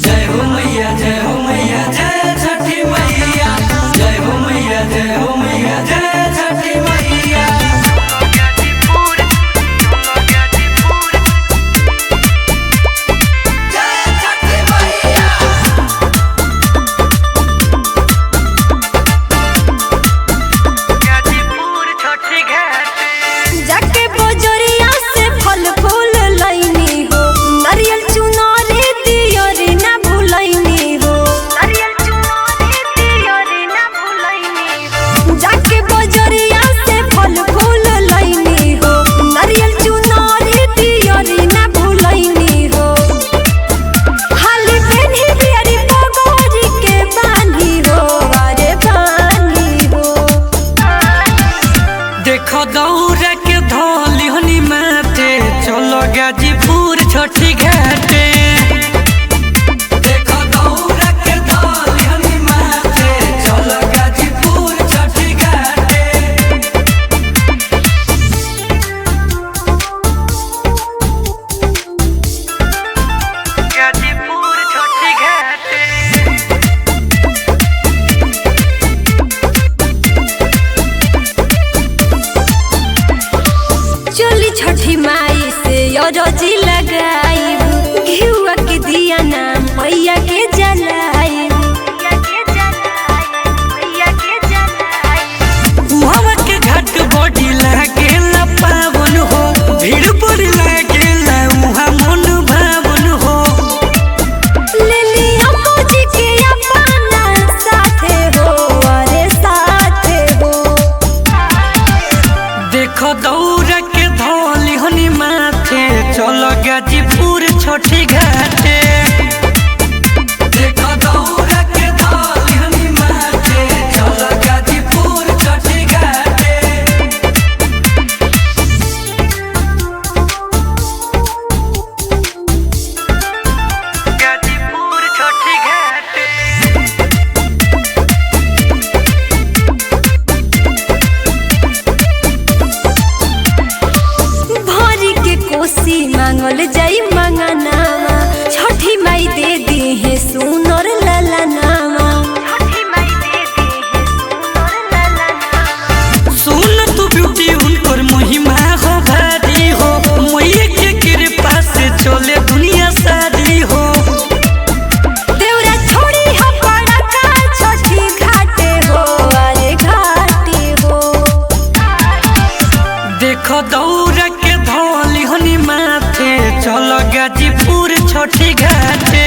जय हो मैया जय छठी मैया। जय हो मैया जय छठी मैया। दौरा के धोली हनी माथे चलो गाजीपुर छठी घाटे। देखो दौरा के धोली हनी माथे चलो गाजीपुर छठी घाटे। गाजीपुर छठी घाटे। चली छठी माई से अरजी लगाई घिउआ के दिया ना मैया के जलाई। उहावा के घाट बड़ी लागेला पावन हो, भीड़ बड़ी लागेला उहा मन भावन हो। ले लिया मौजी के अपना साथे हो, अरे साथे हो। देखो दौरा के धोली हनी माथे चलो गाजीपुर छठी घाटे। देखो दौरा के धोली हनी माथे चलो गाजीपुर छठी घाटे। गाजीपुर छठी घाटे। भरी के कोसी मांगल जाई मंगनावा, छठी माई दे दी है सुनर ललनावा। सुन तू ब्यूटी उनकर महिमा हो भारी हो, मैया के कृपा से चले दुनिया सारी हो। देवरा छोड़ी हम बड़ा का छठी घाटे हो, अरे घाटे हो। देखो दौरा के धोली हनी माथे चलो गाजीपुर छठी घाटे।